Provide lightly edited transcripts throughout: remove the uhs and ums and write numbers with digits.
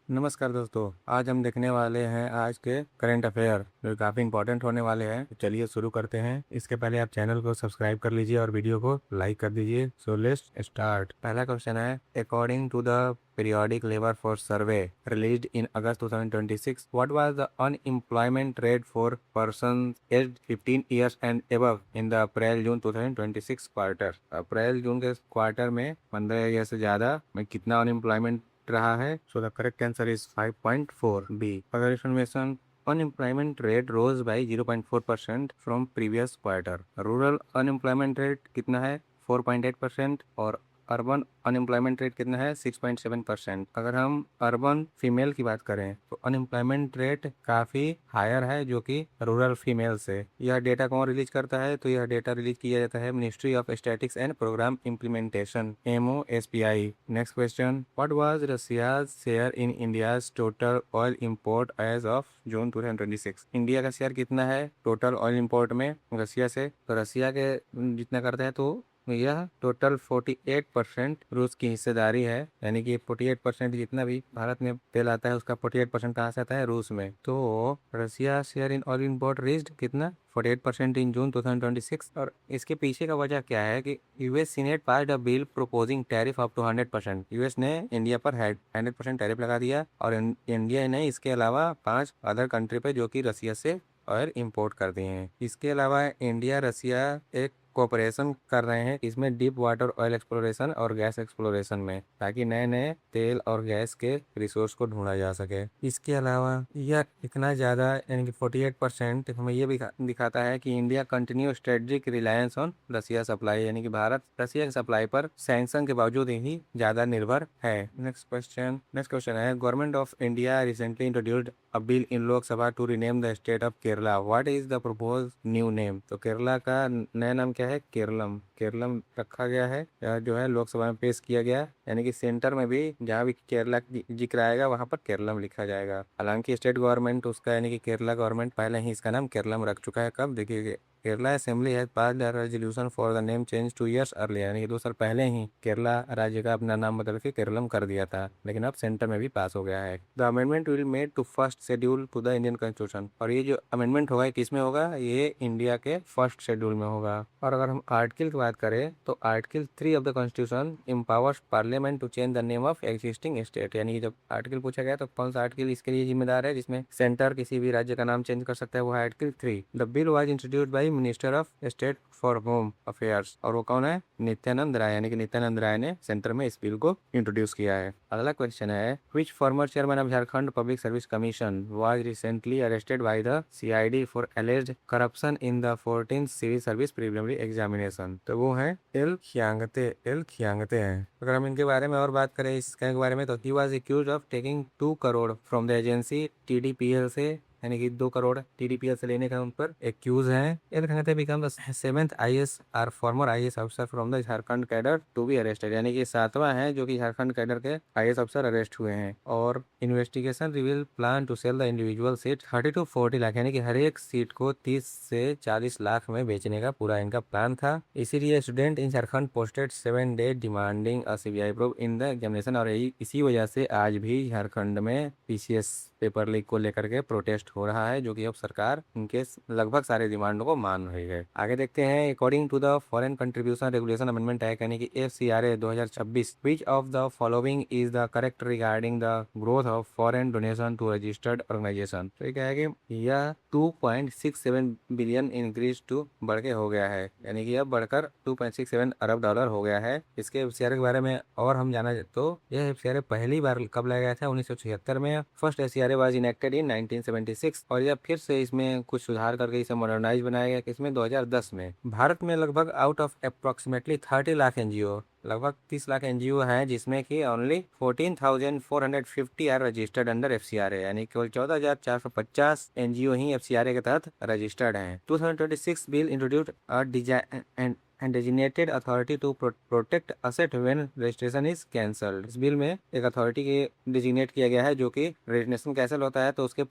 नमस्कार दोस्तों, आज हम देखने वाले हैं आज के करंट अफेयर जो काफ़ी इंपॉर्टेंट होने वाले हैं। तो चलिए शुरू करते हैं। इसके पहले आप चैनल को सब्सक्राइब कर लीजिए और वीडियो को लाइक कर दीजिए। So let's start. पहला क्वेश्चन है, according to the periodic labour force survey released in August 2026, what was the unemployment rate for person aged 15 years and above in the April June 2026 quarter. April June के quarter में 15 year से ज़्यादा में कितना unemployment रहा है। So the correct answer is 5.4 B. अगर information, unemployment rate rose by 0.4% from previous quarter। Rural unemployment rate कितना है? 4.8%। और अर्बन अनएम्प्लॉयमेंट रेट कितना है? 6.7%। अगर हम अर्बन फीमेल की बात करें तो अनएम्प्लॉयमेंट रेट काफ़ी हायर है जो कि रूरल फीमेल से। यह डेटा कौन रिलीज करता है? तो यह डेटा रिलीज किया जाता है ministry of statistics and programme implementation, MOSPI। Next question, what was Russia's share in India's total oil import as of June 2026। India का शेयर कितना है टोटल ऑयल इंपोर्ट में रसिया से? तो रसिया के जितना करते हैं तो यह टोटल 48% रूस की हिस्सेदारी है। यानी कि 48% जितना भी भारत में तेल आता है उसका 48% कहाँ से आता है? रूस में। तो Russia share in oil import reached कितना? 48% इन जून 2026। और इसके पीछे का वजह क्या है कि US senate passed a bill proposing tariff up to 100%। US ने इंडिया पर 100% टैरिफ लगा दिया और इंडिया ने इसके अलावा 5 अदर कंट्री पे जो कि रसिया से ऑयल इंपोर्ट कर दिए हैं। इसके अलावा इंडिया रसिया एक कोऑपरेशन कर रहे हैं इसमें डीप वाटर ऑयल एक्सप्लोरेशन और गैस एक्सप्लोरेशन में, ताकि नए नए तेल और गैस के रिसोर्स को ढूंढा जा सके। इसके अलावा यह इतना ज़्यादा यानी कि 48% हमें ये भी दिखाता है कि India continue strategic reliance on Russia supply, यानी कि भारत रसिया की सप्लाई पर सैंक्शन के बावजूद ही ज़्यादा निर्भर है। नेक्स्ट क्वेश्चन है, government of India recently introduced a bill in Lok Sabha to rename the state of Kerala. What is the propose new name? तो केरला का नया नाम क्या है? केरलम। केरलम रखा गया है। यह जो है लोकसभा में पेश किया गया, यानी कि सेंटर में भी जहाँ भी केरला जिक्र आएगा वहाँ पर केरलम लिखा जाएगा। हालांकि स्टेट गवर्नमेंट उसका यानी कि केरला गवर्नमेंट पहले ही इसका नाम केरलम रख चुका है। कब? देखिए, Kerala assembly has passed a resolution for the name change 2 years earlier, यानी कि 2 साल पहले ही केरला राज्य का अपना नाम बदल के केरलम कर दिया था, लेकिन अब सेंटर में भी पास हो गया है। The amendment will made to first schedule to the Indian constitution. और ये जो अमेंडमेंट होगा किस में होगा? ये इंडिया के फर्स्ट शेड्यूल में होगा। और अगर हम आर्टिकल की बात करें तो article 3 of the constitution empowers parliament to change the name of existing state. यानी कि जब आर्टिकल पूछा गया तो कौन सा आर्टिकल इसके लिए जिम्मेदार है जिसमें सेंटर किसी भी राज्य का नाम चेंज कर सकता है? वो है article 3। The bill was introduced by minister of state for home affairs. और वो कौन है? नित्यानंद राय, यानी कि नित्यानंद राय ने सेंटर में इस बिल को इंट्रोड्यूस किया है। अगला क्वेश्चन है, which former chairman of Jharkhand public service commission was recently arrested by the CID for alleged corruption in the 14th civil service preliminary examination. तो वो है एल खियांगते। एल खियांगते हैं। अगर हम इनके बारे में और बात करें इसके बारे में तो he was accused of taking 2 crore from the agency TDPL से, यानी कि 2 करोड़ टीडीपीएल से लेने का उन पर एक्यूज हैं। L Khiangte become the 7th IAS और former IAS officer from the Jharkhand cadre to be arrested, यानी कि 7वां है जो कि झारखंड कैडर के आईएएस ऑफिसर अरेस्ट हुए हैं। और investigation reveal plan to sell the individual seat 30 to 40 lakh, यानी कि हर एक सीट को 30 से 40 लाख में बेचने का पूरा इनका प्लान था। इसीलिए student in Jharkhand posted 7 day demanding a CBI proof in the examination. और इसी वजह से आज भी झारखंड में पीसीएस पेपर लीक को लेकर के प्रोटेस्ट हो रहा है, जो कि अब सरकार उनके लगभग सारे डिमांडों को मान रही है। आगे देखते हैं, according to the foreign contribution regulation amendment act, यानी कि FCRA 2026, which of the following is the correct regarding the growth of foreign donation to registered organisation. तो ये क्या है कि यह 2.67 बिलियन इंक्रीज टू बढ़ के हो गया है, यानी कि अब बढ़कर 2.67 अरब डॉलर हो गया है। इसके FCRA के बारे में और हम जाना तो यह FCRA पहली बार कब लाया गया था? 1976 में। First FCRA was enacted in 1976 और यह फिर से इसमें कुछ सुधार करके इसे मॉडर्नाइज बनाया गया किसमें? 2010 में। भारत में लगभग out of approximately 30 lakh NGO, लगभग 30 लाख एनजीओ हैं जिसमें कि only 14,450 are registered under FCRA, यानी केवल 14,450 एनजीओ ही FCRA के तहत रजिस्टर्ड हैं। 2026 bill introduced a design and designated authority to protect asset when registration is cancelled। इस बिल में एक अथॉरिटी के डिजिग्नेट किया गया है जो कि रजिस्ट्रेशन कैंसिल होता है तो उसके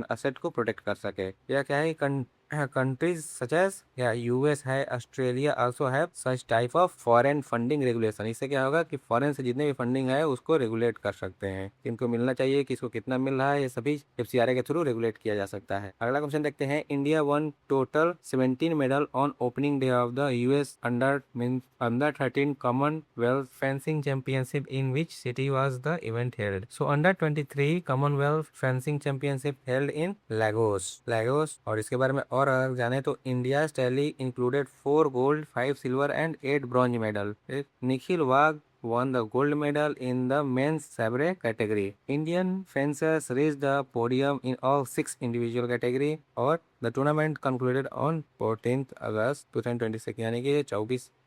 असेट को प्रोटेक्ट कर सके। यह क्या है? countries such as या यूएस है, Australia also have such type of foreign funding regulation। इससे क्या होगा कि फॉरेन से जितने भी फंडिंग है उसको रेगुलेट कर सकते हैं, किनको मिलना चाहिए, किसको कितना मिल रहा है, ये सभी एफसीआरए के थ्रू रेगुलेट किया जा सकता है। अगला क्वेश्चन देखते हैं, India one total 17 medal on opening day of the US under 13 Commonwealth fencing championship in which city was the event held. So under 23 Commonwealth fencing championship held in Lagos. और इसके बारे में और अगर जाने तो India tally included 4 gold, 5 silver and 8 bronze medal. Nikhil Wagh won the gold medal in the men's sabre category. Indian fencers reached the podium in all 6 individual category और the tournament concluded on 14th August 2026, यानी कि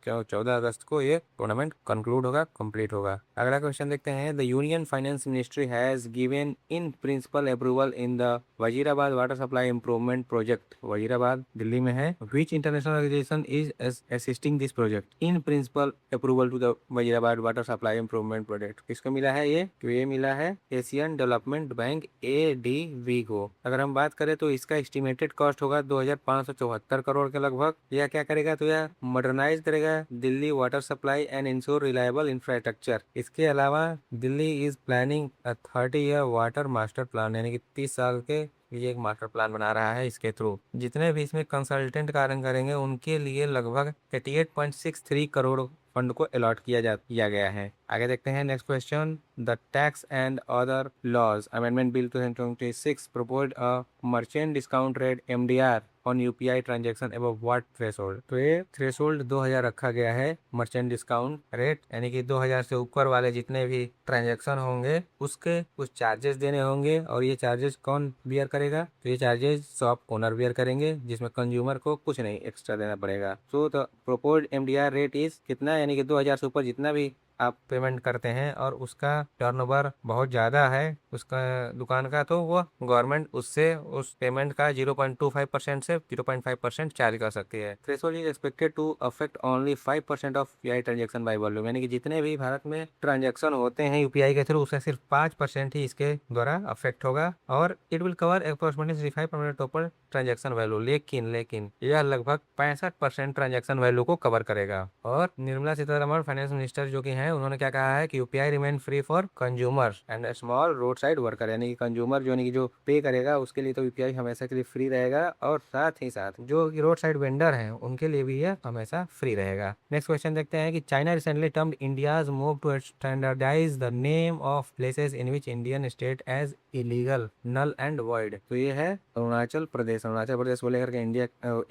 14 अगस्त को ये tournament conclude होगा, complete होगा। अगला question देखते हैं, the union finance ministry has given in principle approval in the Wazirabad water supply improvement project. Wazirabad Delhi में है। Which international organisation is assisting this project in principle approval to the Wazirabad water supply improvement project. किसको मिला है ये? तो ये मिला है एशियन डेवलपमेंट बैंक ADB को। अगर हम बात करें तो इसका एस्टिमेटेड कॉस्ट होगा 2574 करोड़ के लगभग। यह क्या करेगा? तो यह मॉडर्नाइज करेगा Delhi water supply and ensure reliable infrastructure. इसके अलावा Delhi is planning 30 year water master plan, यानी कि 30 साल के ये एक मास्टर प्लान बना रहा है। इसके थ्रू जितने भी इसमें कंसल्टेंट कार्य करेंगे उनके लिए लगभग 88.63 करोड़ फंड को अलॉट किया गया है। आगे देखते हैं next question, the tax and other laws amendment bill 2026 proposed a merchant discount rate MDR on UPI transaction above what threshold. तो ये थ्रेशोल्ड 2000 रखा गया है मर्चेंट डिस्काउंट रेट, यानी कि 2000 से ऊपर वाले जितने भी ट्रांजेक्शन होंगे उसके कुछ चार्जेस देने होंगे। और ये चार्जेस कौन बियर करेगा? तो ये चार्जेस शॉप ओनर बियर करेंगे, जिसमें कंज्यूमर को कुछ नहीं एक्स्ट्रा देना पड़ेगा। So the proposed MDR rate is कितना, यानी कि 2000 से ऊपर जितना भी आप पेमेंट करते हैं और उसका टर्नओवर बहुत ज़्यादा है उसका दुकान का, तो वो गवर्नमेंट उससे उस पेमेंट का 0.25% से 0.5% चार्ज कर सकती है। Threshold is expected to affect only 5% of UPI transaction by volume, यानी कि जितने भी भारत में ट्रांजेक्शन होते हैं UPI के थ्रू उससे सिर्फ 5% ही इसके द्वारा अफेक्ट होगा। और it will cover approximately 35% total transaction value, लेकिन यह लगभग 65% ट्रांजेक्शन वैल्यू को कवर करेगा। और निर्मला सीतारमण फाइनेंस मिनिस्टर जो कि हैं, उन्होंने क्या कहा है कि UPI remain free for consumers and small road side worker, यानी कि कंज्यूमर जो पे करेगा उसके लिए तो UPI हमेशा के लिए फ्री रहेगा, और साथ ही साथ जो रोड साइड वेंडर हैं उनके लिए भी यह हमेशा फ्री रहेगा। नेक्स्ट क्वेश्चन देखते हैं कि China recently termed India's move to standardise the name of places in which Indian state as illegal, null and void. तो ये है अरुणाचल प्रदेश को लेकर के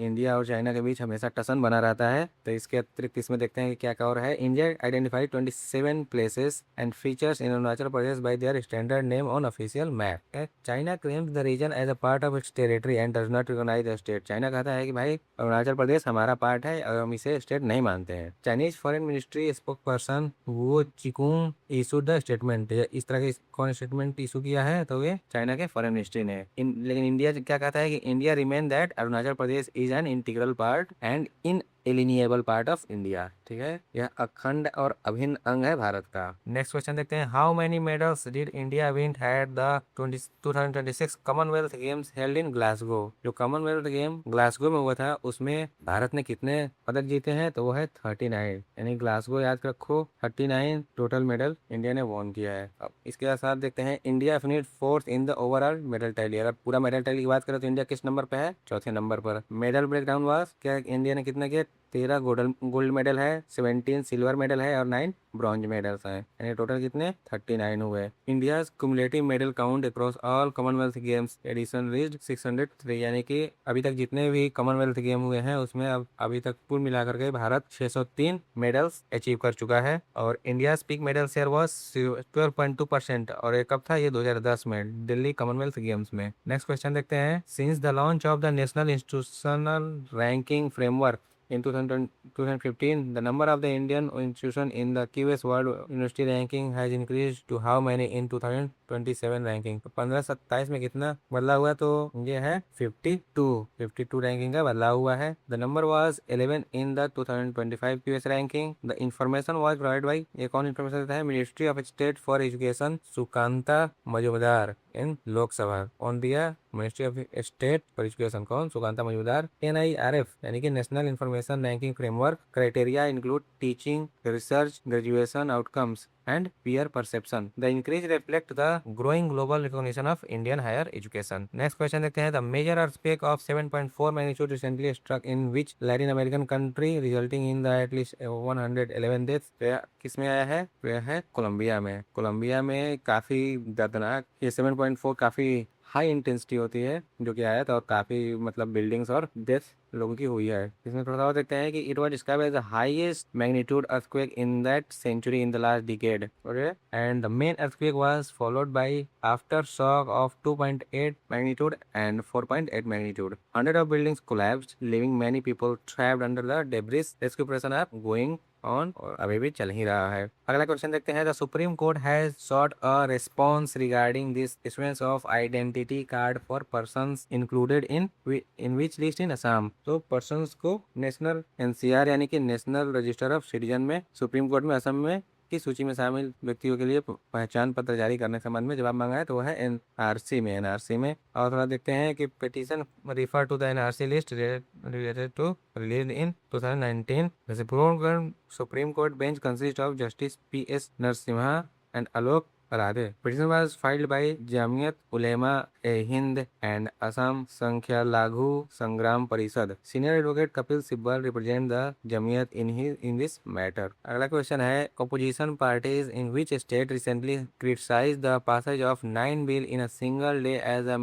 इंडिया और चाइना के बीच हमेशा टसन बना रहता है। तो इसके अतिरिक्त इसमें देखते हैं कि क्या क्या और है। India identified 27 places and features in Arunachal Pradesh by their standard name on official map. China claims the region as a part of its territory and does not recognise the state. China कहता है कि भाई अरुणाचल प्रदेश हमारा पार्ट है और हम इसे state नहीं मानते हैं। Chinese foreign ministry spoke person वो चिकुंग इशू द स्टेटमेंट। इस तरह के कौन स्टेटमेंट इशू किया है? तो ये चाइना के फॉरेन मिनिस्ट्री ने। लेकिन इंडिया क्या कहता है कि India remain that Arunachal Pradesh is an integral part and inalienable part of India. ठीक है, यह अखंड और अभिन्न अंग है भारत का। नेक्स्ट क्वेश्चन देखते हैं, how many medals did India win at the 2026 Commonwealth games held in Glasgow. जो कॉमनवेल्थ गेम ग्लासगो में हुआ था उसमें भारत ने कितने पदक जीते हैं? तो वो है 39, यानी ग्लासगो याद रखो 39 टोटल मेडल इंडिया ने वॉन किया है। अब इसके साथ देखते हैं, India finish 4th in the overall medal tally. अगर पूरा मेडल टैली की बात करें तो इंडिया किस नंबर पे है? 4थे नंबर पर। मेडल ब्रेकडाउन वाज क्या इंडिया ने कितना किया? 13 गोल्ड मेडल है, 17 सिल्वर मेडल है और 9 ब्रॉन्ज मेडल्स हैं, यानी टोटल कितने? 39 हुए। India cumulative medal count across all Commonwealth Games edition reached 603, यानी कि अभी तक जितने भी कॉमनवेल्थ गेम हुए हैं उसमें अब अभी तक कुल मिलाकर के भारत 603 मेडल्स अचीव कर चुका है। और India peak medal share was 12.2%, और ये कब था? ये 2010 में दिल्ली कॉमनवेल्थ गेम्स में। नेक्स्ट क्वेश्चन देखते हैं, since the launch of the national institutional ranking framework in 2015, the number of the Indian institution in the QS World University Ranking has increased to how many in 2027 ranking? तो 15-27 में कितना बदलाव हुआ? तो ये है 52 रैंकिंग का बदलाव हुआ है। The number was 11 in the 2025 QS ranking. The information was provided by, ये कौन इन्फॉर्मेशन देता है? Ministry of state for education, Sukanta Majumdar. In Lok Sabha. On दिया ministry of state for education, कौन? सुकांता मजूमदार। NIRF यानी कि national information ranking framework criteria include teaching, research, graduation outcomes and peer perception. The increase reflect the growing global recognition of Indian higher education. Next question देखते हैं. The major earthquake of 7.4 magnitude recently struck in which Latin American country resulting in the at least 111 deaths. किस में आया है? यह है Colombia में। Colombia में काफी दर्दनाक, ये 7.4 काफी हाई इंटेंसिटी होती है जो कि आया था, और काफी मतलब बिल्डिंग्स और डेथ लोगों की हुई है। इसमें थोड़ा सा और देखते हैं कि it was described as the highest magnitude earthquake in that century in the last decade, okay, and the main earthquake was followed by after shock of 2.8 magnitude and 4.8 magnitude. 100 of buildings collapsed, leaving many people trapped under the debris. Rescue operation are going on, और अभी भी चल ही रहा है। अगला question देखते हैं. The supreme court has sought a response regarding this issuance of identity card for persons included in which list in Assam. तो पर्संस को नेशनल NCR यानी कि नेशनल रजिस्टर ऑफ सिटीजन में सुप्रीम कोर्ट में असम में की सूची में शामिल व्यक्तियों के लिए पहचान पत्र जारी करने के संबंध में जवाब मांगा है, तो वह है NRC में। और थोड़ा देखते हैं कि petition refer to the NRC list related to release in 2019। Supreme court bench consist of justice PS Narasimha and Alok Radhe. Petition was filed by Jamiat Ulema-e-Hind and Assam Sankhya-Laghu Sangram Parishad. Senior advocate Kapil Sibbal represent the Jamiat in this matter. अगला question है. Opposition parties in which state recently criticized the passage of 9 bill in a single day as a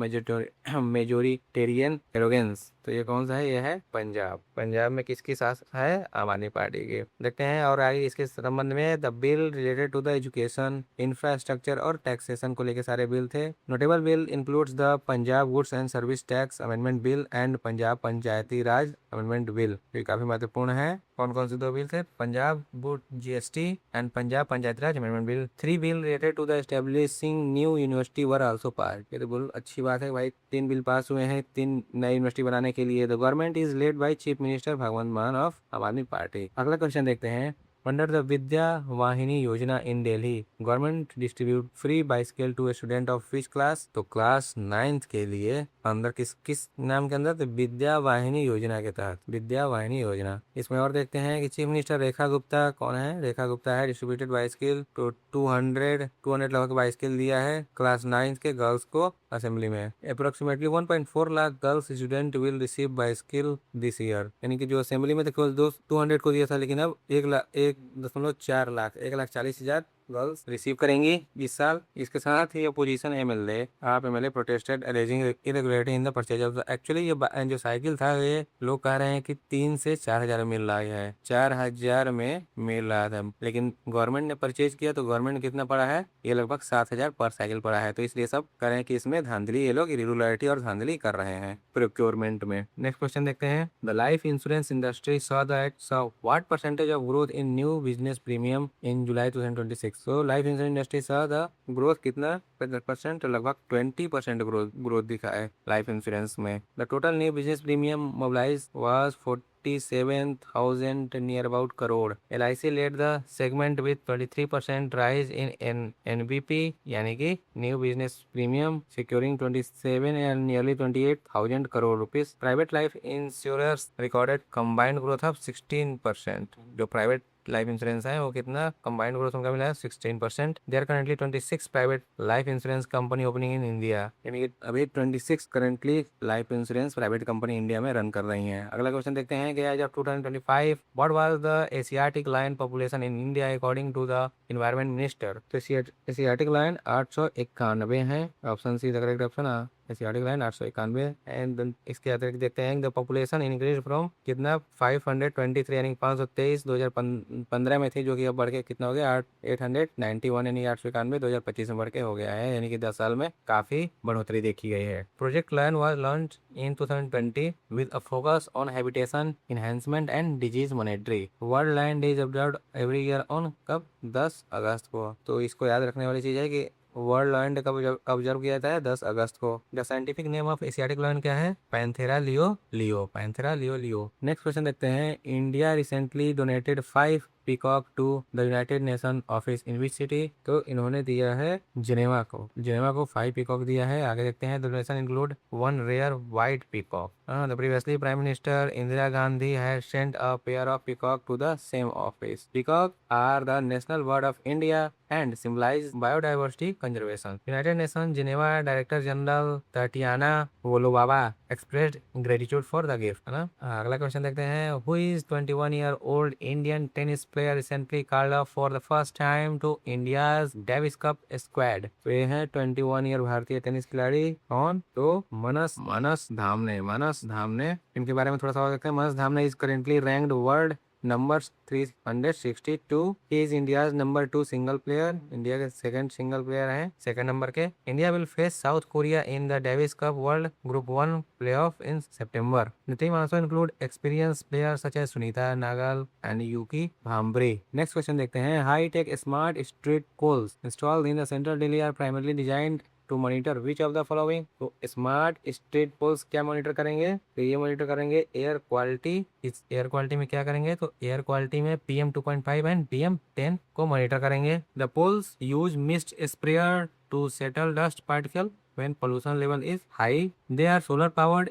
majoritarian arrogance. तो ये कौन सा है? ये है पंजाब। पंजाब में किसकी शासन है? आम आदमी पार्टी की। देखते हैं और आगे इसके संबंध में. The bill related to the education, infrastructure और टैक्सेशन को लेकर सारे बिल थे। Notable bill includes the Punjab goods and service tax amendment bill and Punjab Panchayati Raj amendment bill, ये काफी महत्वपूर्ण है। कौन कौन से दो बिल थे? Punjab good GST and Punjab Panchayati Raj amendment bill. 3 bill related to the establishing new university were also pass. ये तो बोल अच्छी बात है भाई, 3 बिल पास हुए हैं 3 नई यूनिवर्सिटी बनाने के लिए। The government is led by chief minister Bhagwant Mann of आम आदमी पार्टी। अगला क्वेश्चन देखते हैं. Under the Vidya Vahini Yojana in Delhi, government distribute free bicycle to student of which class? तो क्लास 9th के लिए अंदर किस नाम के अंदर? तो विद्या वाहिनी योजना के तहत, विद्या वाहिनी योजना। इसमें और देखते हैं कि चीफ मिनिस्टर रेखा गुप्ता कौन है? रेखा गुप्ता है। डिस्ट्रीब्यूटेड बाइसिकल तो 200 लगभग बाइसिकल दिया है क्लास 9th के गर्ल्स को असेंबली में। Approximately 1.4 lakh girls student will receive bicycle this year, यानी कि जो असेंबली में तो केवल 200 को दिया था, लेकिन अब 1.4 लाख 1,40,000 गर्ल्स रिसीव करेंगी इस साल। इसके साथ ही opposition MLA protested alleging irregularity in the purchase of the. Actually ये जो साइकिल था ये लोग कह रहे हैं कि 3 से 4,000 में मिल रहा है, 4,000 में मिल रहा था, लेकिन गवर्नमेंट ने परचेज किया तो गवर्नमेंट कितना पड़ा है? ये लगभग 7,000 पर साइकिल पड़ा है। तो इसलिए सब कह रहे हैं कि इसमें धांधली, ये लोग इरेगुलरिटी और धांधली कर रहे हैं प्रोक्योरमेंट में। नेक्स्ट क्वेश्चन देखते हैं. The life insurance industry saw what percentage of growth in new business premium in July 2026? So life insurance industry saw the growth कितना %? लगभग 20% ग्रोथ दिखा है लाइफ इंश्योरेंस में। The total new business premium mobilise was 47,000 near about crore. LIC led the segment with 23% rise in NBP यानी कि new business premium securing 27 and nearly 28,000 crore rupees. Private life insurers recorded combined growth of 16%. जो private life insurance है वो कितना combined growth उनका मिला है? 16%. There are currently 26 private life insurance company opening in India, यानी कि अभी 26 currently life insurance private company India में रन कर रही हैं। अगला क्वेश्चन देखते हैं कि as of 2025 what was the Asiatic lion population in India according to the environment minister? तो एशियाटिक लायन 891 है, option C the correct option. Asiatic line 891। And इसके अतिरिक्त देखते हैं द पॉपुलेशन इंक्रीज फ्रॉम कितना 523 यानी 523 2015 में थी, जो कि अब बढ़ के कितना हो गया 891 यानी 891 2025 में बढ़ के हो गया है, यानी कि 10 साल में काफी बढ़ोतरी देखी गई है। Project line was launch in 2020 with a focus on habitation enhancement and disease monetary. World land day is observed every year on कब? 10 अगस्त को। तो इसको याद रखने वाली चीज है कि वर्ल्ड लायन कब ऑब्जर्व किया जाता है? 10 अगस्त को। The scientific name of Asiatic lion क्या है? Panthera leo leo, Panthera leo leo. Next question देखते हैं. India recently donated 5 peacock to the United Nation office in which city? तो इन्होंने दिया है जिनेवा को। जिनेवा को 5 पीकॉक दिया है। आगे देखते हैं, the donation include 1 rare white peacock. The previously prime minister Indira Gandhi has sent a pair of peacock to the same office. Peacock are the national bird of India and symbolize biodiversity conservation. United Nations Geneva Director General Tatiana Volobaba expressed gratitude for the gift, है ना। अगला question देखते हैं, Who is 21-year-old Indian tennis player recently called up for the first time to India's Davis Cup squad? तो ये है 21 year भारतीय tennis खिलाड़ी। कौन? तो मनस मनस धामने। मनस धामने, इनके बारे में थोड़ा सा और देखते हैं। Manas Dhamne is currently ranked world number 362। He is India's number 2 single player. India के सेकंड सिंगल प्लेयर हैं, सेकंड नंबर के। India will face South Korea in the Davis Cup world group 1 playoff in September. The team also include experience player such as Sunita Nagal and Yuki Bhambri. Next question देखते हैं, high tech smart street poles installed in the central Delhi are primarily designed to monitor which of the following? तो smart street poles क्या monitor करेंगे? तो ये monitor करेंगे air quality. इस air quality में क्या करेंगे? तो एयर क्वालिटी में PM 2.5 एंड PM 10 को मॉनिटर करेंगे। The poles use mist sprayer to settle dust particle when pollution level is high. They are solar powered,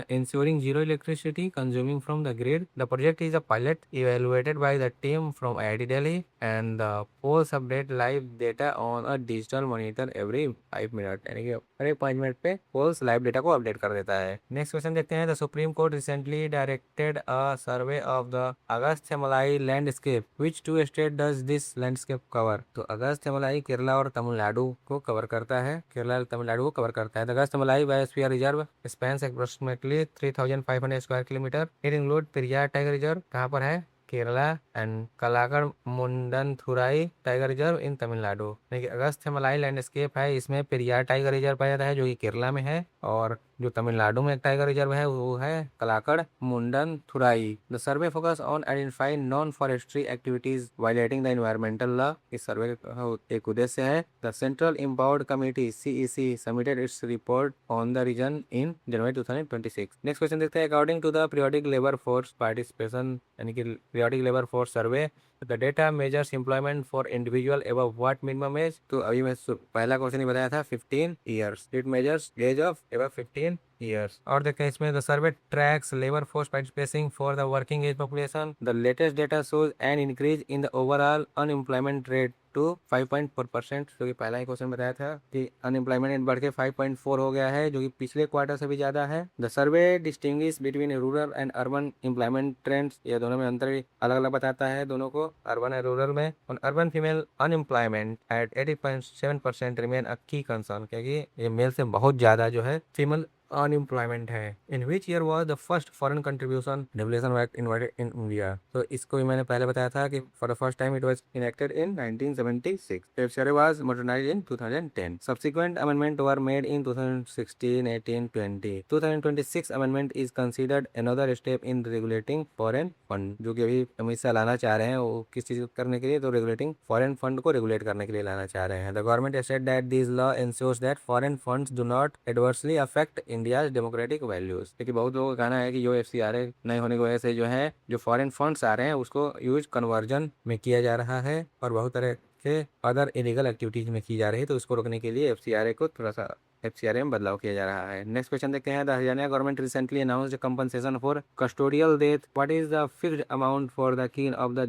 ensuring zero electricity consuming from the grid. The project is a pilot evaluated by the team from IIT Delhi, and the poles update live data on a digital monitor every 5 minutes, यानी कि हर 5 minute पे poles live data को update कर देता है। Next question देखते हैं, the supreme court recently directed a survey of the Agasthyamalai landscape. Which two state does this landscape cover? तो अगस्थ्यमलाई केरला और तमिलनाडु को कवर करता है। केरला तमिलनाडु को कवर करता है। The Agasthyamalai biosphere reserve spans approximately 3500 square kilometre. It include Periyar tiger reserve, कहाँ पर है? Kerala, and Kalakad Mundanthurai tiger reserve in Tamil Nadu. देखिए, अगस्थ्यमलाई लैंडस्केप है, इसमें पेरियार टाइगर रिजर्व पाया जाता है जो कि केरला में है, और जो तमिलनाडु में एक टाइगर रिजर्व है वो है Kalakad Mundanthurai. The survey focus on identifying non forestry activities violating the environmental law. इस सर्वे का एक उद्देश्य है। The central empowered committee CEC submitted its report on the region in January 2026। Next question देखते हैं, according to the periodic labour force participation यानी कि periodic labour force survey, the data measures employment for individual above what minimum age? तो अभी मैं पहला question ही बताया था, 15 years. It measures age of above 15 years. और देखते हैं इसमें, the survey tracks labour force participating for the working age population. The latest data shows an increase in the overall unemployment rate to 5.4%, जो कि पहला ही question बताया था कि अनएम्प्लॉयमेंट रेट बढ़ के 5.4 हो गया है, जो कि पिछले क्वार्टर से भी ज्यादा है। The survey distinguish between rural and urban employment trends, ये दोनों में अंतर अलग अलग बताता है दोनों को, अर्बन और रूरल में। और urban female unemployment at 80.7% remain a key concern, क्योंकि ये मेल से बहुत ज्यादा जो है फीमेल अनएम्प्लॉयमेंट है। In which year was the first foreign contribution revolution act invited in India? तो इसको भी मैंने पहले बताया था कि for the first time it was enacted in 1976। FCRA was modernized in 2010. Subsequent amendments were made in 2016, 18, 20. 2026 amendment is considered another step in regulating foreign fund, जो कि अभी अमित शाह लाना चाह रहे हैं। वो किस चीज करने के लिए? तो रेगुलेटिंग फॉरेन फंड को रेगुलेट करने के लिए लाना चाह रहे हैं। The government said that this law ensures that foreign funds do not adversely affect India democratic values. देखिए, बहुत लोगों का कहना है कि जो FCRA नहीं होने की वजह से जो है जो फॉरेन फंड्स आ रहे हैं उसको यूज कन्वर्जन में किया जा रहा है और बहुत तरह के अदर इलीगल एक्टिविटीज में की जा रही है, तो उसको रोकने के लिए FCRA को थोड़ा सा FCRA में बदलाव किया जा रहा है। नेक्स्ट क्वेश्चन देखते हैं, the Haryana government recently announced compensation for custodial death. What is the fixed amount for the किन ऑफ द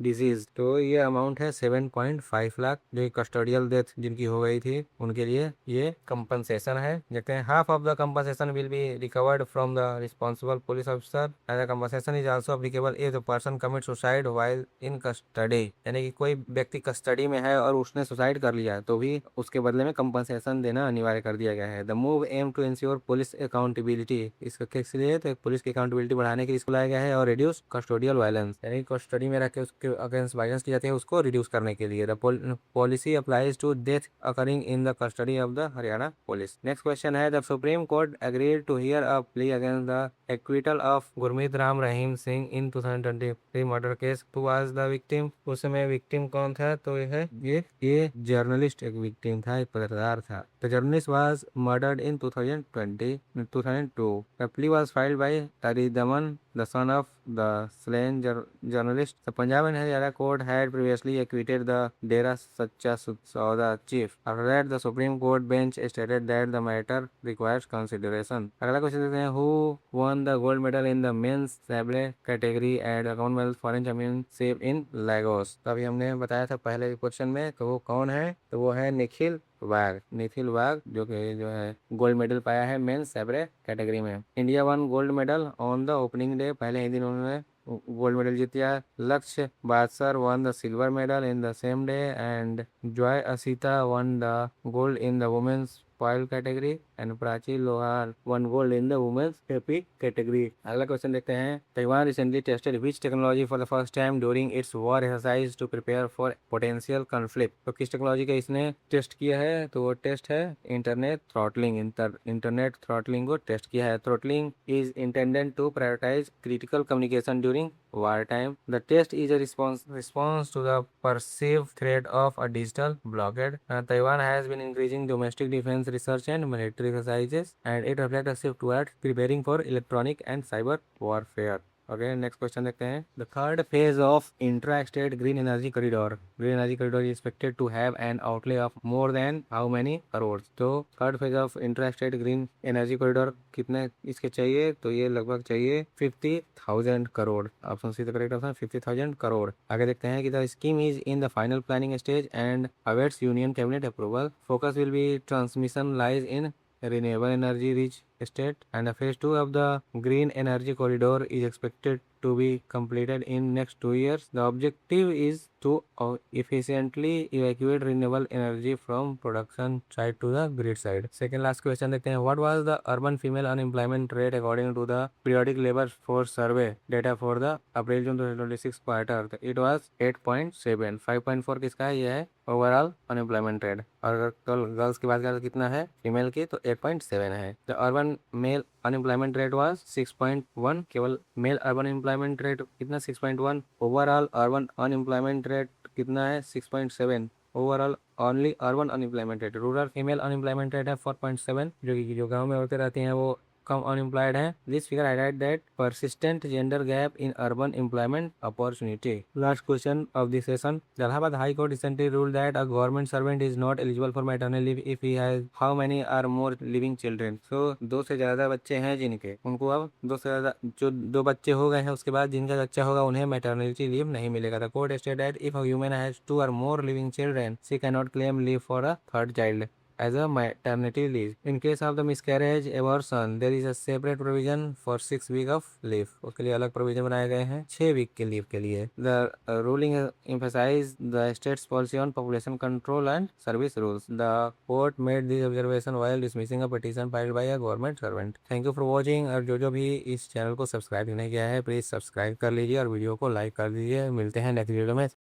डिजीज? तो ये अमाउंट है 7.5 लाख, जो कस्टोडियल डेथ जिनकी हो गई थी उनके लिए ये कंपनसेशन है। देखते हैं, half of the compensation will be recovered from the responsible police officer and the compensation is also applicable if the person commit suicide while in custody. यानी कि कोई व्यक्ति कस्टडी में है और उसने सुसाइड कर लिया तो भी उसके बदले में कंपनसेशन देना अनिवार्य कर दिया गया है। The move aim to ensure police accountability, इसका किस लिए? तो पुलिस की अकाउंटेबिलिटी बढ़ाने के लिए इसको लाया गया है। और रिड्यूस कस्टोडियल वायलेंस, यानी कस्टडी में रख के उसके अगेंस्ट वायलेंस की जाती है उसको रिड्यूस करने के लिए। The policy applies to death occurring in the custody of the Haryana police. Next question है, the supreme court agreed to hear a plea against the acquittal of Gurmeet Ram Rahim Singh in 2023 murder case. Who was the victim? उस समय victim कौन था? तो ये journalist एक victim था, एक पत्रकार था। The journalist was murdered in 2002. The plea was filed by Taridaman, the son of the slain journalist. The Punjab and Haryana court had previously acquitted the Dera Sacha Sauda chief. After that, the Supreme Court bench stated that the matter requires consideration. अगला question देखते हैं, who won the gold medal in the men's sabre category at the Commonwealth Foreign Championship in Lagos? तो अभी हमने बताया था पहले question में, तो वो कौन है? तो वो है निखिल वाघ जो है गोल्ड मेडल पाया है मेंस सैबरे कैटेगरी में। India won gold medal on the opening day, पहले ही दिन उन्होंने गोल्ड मेडल जीता। Lakshya Badsar won the silver medal in the same day and Joy Asita won the gold in the women's foil category and Prachi Lohar won gold in the women's epee category. अगला question देखते हैं, Taiwan recently tested which technology for the first time during its war exercise to prepare for potential conflict? तो किस technology का इसने test किया है? तो वो टेस्ट है इंटरनेट थ्रॉटलिंग। इंटरनेट थ्रॉटलिंग को टेस्ट किया है। Throttling is intended to prioritise critical communication during wartime. The test is a response to the perceived threat of a digital blockade. Taiwan has been increasing domestic defense research and military exercises, and it reflects a shift towards preparing for electronic and cyber warfare. Okay, next question देखते हैं, the third phase of intra state green energy corridor is expected to have an outlay of more than how many crore? तो third phase of intra state green energy corridor कितने इसके चाहिए? तो ये लगभग चाहिए 50,000 crore. Option C the correct option, 50,000 crore. आगे देखते हैं कि the scheme is in the final planning stage and awaits union cabinet approval. Focus will be transmission lies in renewable energy rich state, and the phase 2 of the green energy corridor is expected to be completed in next 2 years. The objective is to efficiently evacuate renewable energy from production side to the grid side. Second last question देखते हैं, what was the urban female unemployment rate according to the periodic labor force survey data for the April June 2026 quarter? It was 8.7। 5.4 किसका है? ये है overall unemployment rate. और अगर girls की बात करें तो कितना है फीमेल की? तो 8.7 है। The urban male unemployment rate was 6.1। केवल मेल अर्बन एम्प्लॉयमेंट रेट कितना? 6.1। ओवरऑल अर्बन अनएम्प्लॉयमेंट रेट कितना है? 6.7। Overall only urban unemployment rate. Rural female unemployment rate है 4.7, जो गाँव में औरतें रहती हैं वो कम अनएम्प्लॉयड है। This figure highlight that persistent gender gap in urban employment opportunity. Last question of this session. The Allahabad High Court recently ruled that a government servant is not eligible for maternity leave if he has how many or more living children. So 2 से ज़्यादा बच्चे हैं जिनके, उनको अब 2 से ज़्यादा जो 2 बच्चे हो गए हैं उसके बाद जिनका बच्चा होगा उन्हें मैटरनिटी लीव नहीं मिलेगा। The court stated that if a woman has 2 or more living children, she cannot claim leave for a third child as a maternity leave. In case of the miscarriage abortion, there is a separate provision for 6 week of leave. उसके लिए अलग provision बनाए गए हैं 6 week के leave के लिए। The ruling emphasized the state's policy on population control and service rules. The court made this observation while dismissing a petition filed by a government servant. Thank you for watching। और जो भी इस channel को subscribe नहीं किया है please subscribe कर लीजिए और वीडियो को लाइक कर दीजिए। मिलते हैं नेक्स्ट वीडियो में।